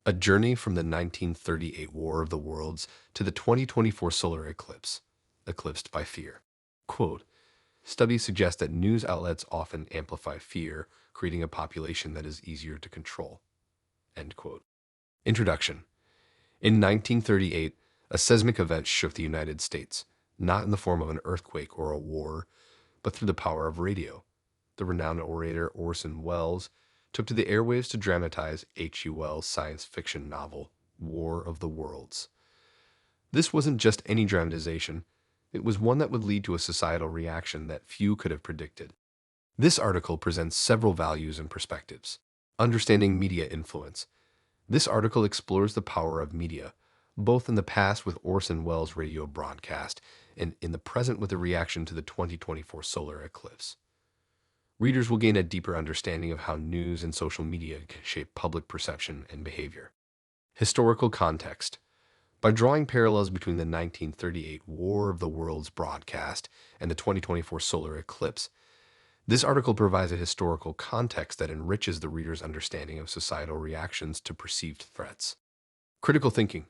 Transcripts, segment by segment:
A Journey from the 1938 War of the Worlds to the 2024 Solar Eclipse, Eclipsed by Fear. Quote, studies suggest that news outlets often amplify fear, creating a population that is easier to control. End quote. Introduction. In 1938, a seismic event shook the United States, not in the form of an earthquake or a war, but through the power of radio. The renowned orator Orson Welles took to the airwaves to dramatize H.G. Wells' science fiction novel, War of the Worlds. This wasn't just any dramatization, it was one that would lead to a societal reaction that few could have predicted. This article presents several values and perspectives. Understanding media influence. This article explores the power of media, both in the past with Orson Welles' radio broadcast and in the present with the reaction to the 2024 solar eclipse. Readers will gain a deeper understanding of how news and social media can shape public perception and behavior. Historical context. By drawing parallels between the 1938 War of the Worlds broadcast and the 2024 solar eclipse, this article provides a historical context that enriches the reader's understanding of societal reactions to perceived threats. Critical thinking.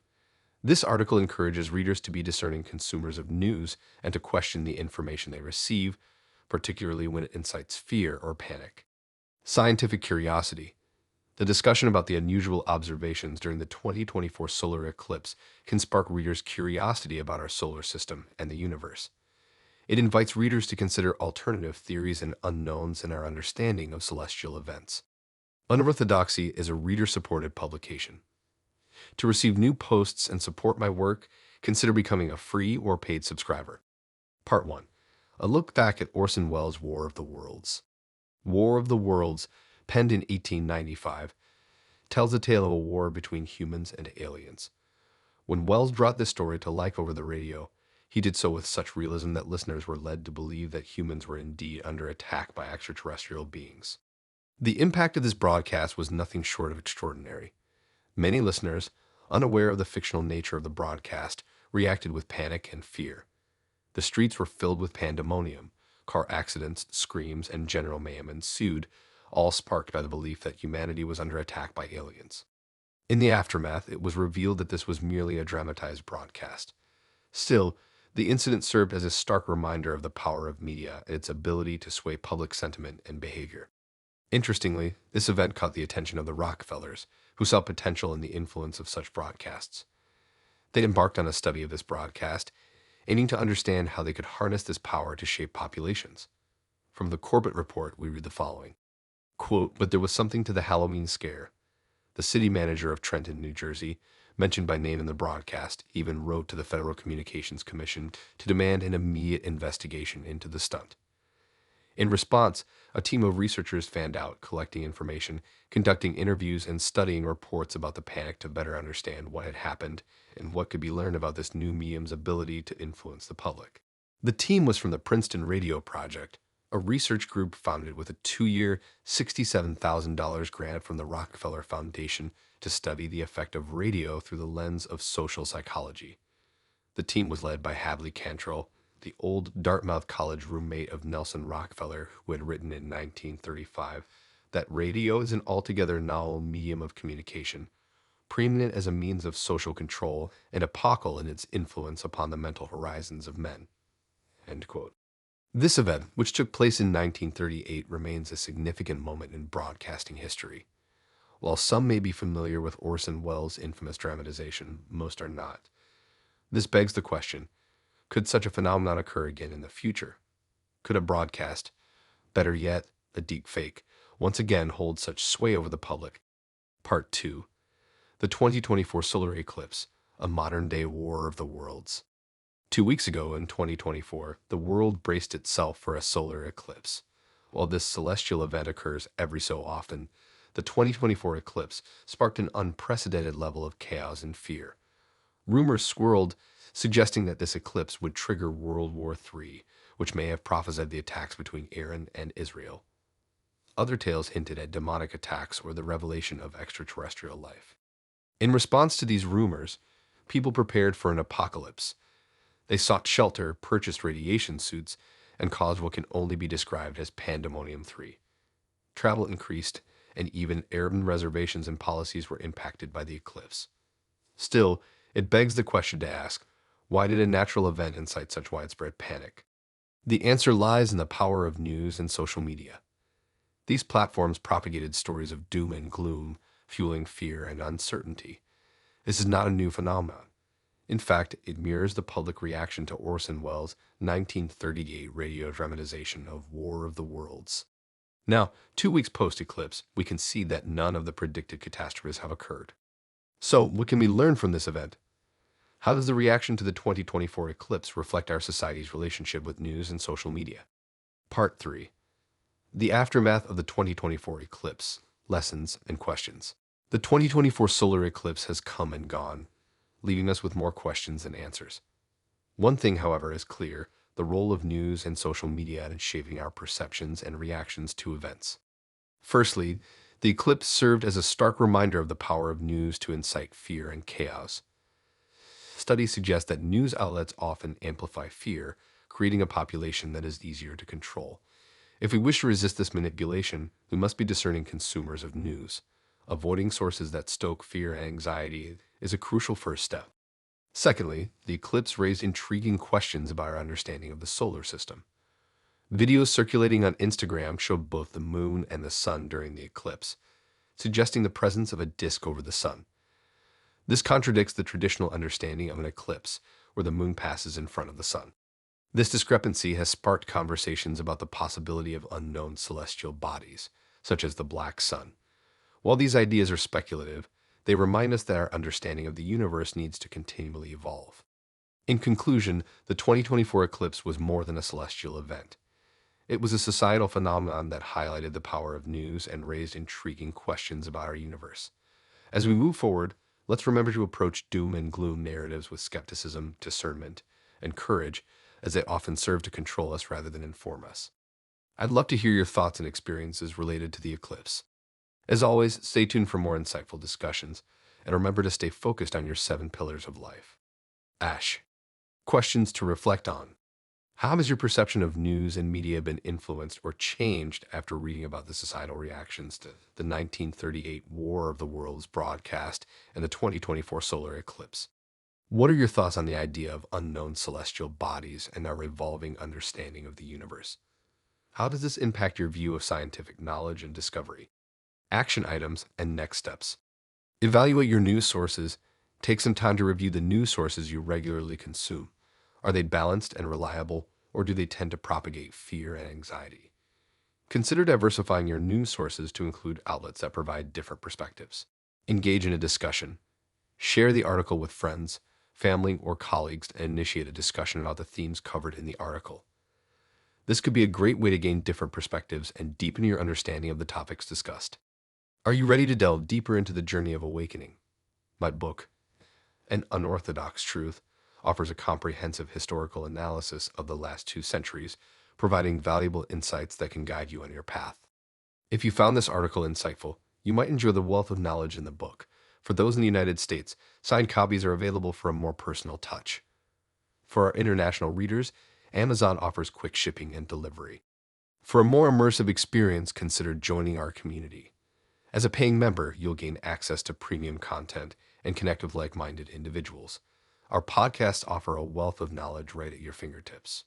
This article encourages readers to be discerning consumers of news and to question the information they receive, particularly when it incites fear or panic. Scientific curiosity. The discussion about the unusual observations during the 2024 solar eclipse can spark readers' curiosity about our solar system and the universe. It invites readers to consider alternative theories and unknowns in our understanding of celestial events. Unorthodoxy is a reader-supported publication. To receive new posts and support my work, consider becoming a free or paid subscriber. Part 1. A look back at Orson Welles' War of the Worlds. War of the Worlds, penned in 1895, tells the tale of a war between humans and aliens. When Welles brought this story to life over the radio, he did so with such realism that listeners were led to believe that humans were indeed under attack by extraterrestrial beings. The impact of this broadcast was nothing short of extraordinary. Many listeners, unaware of the fictional nature of the broadcast, reacted with panic and fear. The streets were filled with pandemonium. Car accidents, screams, and general mayhem ensued, all sparked by the belief that humanity was under attack by aliens. In the aftermath, it was revealed that this was merely a dramatized broadcast. Still, the incident served as a stark reminder of the power of media and its ability to sway public sentiment and behavior. Interestingly, this event caught the attention of the Rockefellers, who saw potential in the influence of such broadcasts. They embarked on a study of this broadcast, aiming to understand how they could harness this power to shape populations. From the Corbett Report, we read the following. Quote, but there was something to the Halloween scare. The city manager of Trenton, New Jersey, mentioned by name in the broadcast, even wrote to the Federal Communications Commission to demand an immediate investigation into the stunt. In response, a team of researchers fanned out, collecting information, conducting interviews, and studying reports about the panic to better understand what had happened and what could be learned about this new medium's ability to influence the public. The team was from the Princeton Radio Project, a research group founded with a 2-year, $67,000 grant from the Rockefeller Foundation to study the effect of radio through the lens of social psychology. The team was led by Hadley Cantrell, the old Dartmouth College roommate of Nelson Rockefeller, who had written in 1935 that radio is an altogether novel medium of communication, preeminent as a means of social control and epochal in its influence upon the mental horizons of men. End quote. This event, which took place in 1938, remains a significant moment in broadcasting history. While some may be familiar with Orson Welles' infamous dramatization, most are not. This begs the question, could such a phenomenon occur again in the future? Could a broadcast, better yet, a deep fake, once again hold such sway over the public? Part 2. The 2024 solar eclipse, a modern-day war of the worlds. 2 weeks ago, in 2024, the world braced itself for a solar eclipse. While this celestial event occurs every so often, the 2024 eclipse sparked an unprecedented level of chaos and fear. Rumors swirled, suggesting that this eclipse would trigger World War III, which may have prophesied the attacks between Iran and Israel. Other tales hinted at demonic attacks or the revelation of extraterrestrial life. In response to these rumors, people prepared for an apocalypse. They sought shelter, purchased radiation suits, and caused what can only be described as Pandemonium 3. Travel increased, and even urban reservations and policies were impacted by the eclipse. Still, it begs the question to ask, why did a natural event incite such widespread panic? The answer lies in the power of news and social media. These platforms propagated stories of doom and gloom, fueling fear and uncertainty. This is not a new phenomenon. In fact, it mirrors the public reaction to Orson Welles' 1938 radio dramatization of War of the Worlds. Now, 2 weeks post-eclipse, we can see that none of the predicted catastrophes have occurred. So, what can we learn from this event? How does the reaction to the 2024 eclipse reflect our society's relationship with news and social media? Part 3. The aftermath of the 2024 eclipse, lessons and questions. The 2024 solar eclipse has come and gone, leaving us with more questions than answers. One thing, however, is clear: the role of news and social media in shaping our perceptions and reactions to events. Firstly, the eclipse served as a stark reminder of the power of news to incite fear and chaos. Studies suggest that news outlets often amplify fear, creating a population that is easier to control. If we wish to resist this manipulation, we must be discerning consumers of news. Avoiding sources that stoke fear and anxiety is a crucial first step. Secondly, the eclipse raised intriguing questions about our understanding of the solar system. Videos circulating on Instagram showed both the moon and the sun during the eclipse, suggesting the presence of a disk over the sun. This contradicts the traditional understanding of an eclipse, where the moon passes in front of the sun. This discrepancy has sparked conversations about the possibility of unknown celestial bodies, such as the black sun. While these ideas are speculative, they remind us that our understanding of the universe needs to continually evolve. In conclusion, the 2024 eclipse was more than a celestial event. It was a societal phenomenon that highlighted the power of news and raised intriguing questions about our universe. As we move forward, let's remember to approach doom and gloom narratives with skepticism, discernment, and courage, as they often serve to control us rather than inform us. I'd love to hear your thoughts and experiences related to the eclipse. As always, stay tuned for more insightful discussions, and remember to stay focused on your 7 pillars of life. Ash. Questions to reflect on. How has your perception of news and media been influenced or changed after reading about the societal reactions to the 1938 War of the Worlds broadcast and the 2024 solar eclipse? What are your thoughts on the idea of unknown celestial bodies and our evolving understanding of the universe? How does this impact your view of scientific knowledge and discovery? Action items and next steps. Evaluate your news sources. Take some time to review the news sources you regularly consume. Are they balanced and reliable, or do they tend to propagate fear and anxiety? Consider diversifying your news sources to include outlets that provide different perspectives. Engage in a discussion. Share the article with friends, family, or colleagues and initiate a discussion about the themes covered in the article. This could be a great way to gain different perspectives and deepen your understanding of the topics discussed. Are you ready to delve deeper into the journey of awakening? My book, An Unorthodox Truth, offers a comprehensive historical analysis of the last 2 centuries, providing valuable insights that can guide you on your path. If you found this article insightful, you might enjoy the wealth of knowledge in the book. For those in the United States, signed copies are available for a more personal touch. For our international readers, Amazon offers quick shipping and delivery. For a more immersive experience, consider joining our community. As a paying member, you'll gain access to premium content and connect with like-minded individuals. Our podcasts offer a wealth of knowledge right at your fingertips.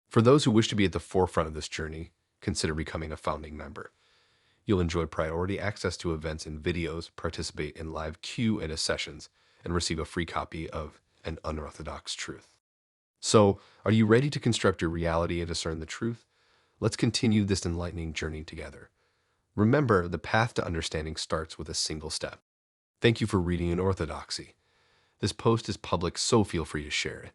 For those who wish to be at the forefront of this journey, consider becoming a founding member. You'll enjoy priority access to events and videos, participate in live Q&A sessions, and receive a free copy of An Unorthodox Truth. So, are you ready to construct your reality and discern the truth? Let's continue this enlightening journey together. Remember, the path to understanding starts with a single step. Thank you for reading in orthodoxy. This post is public, so feel free to share it.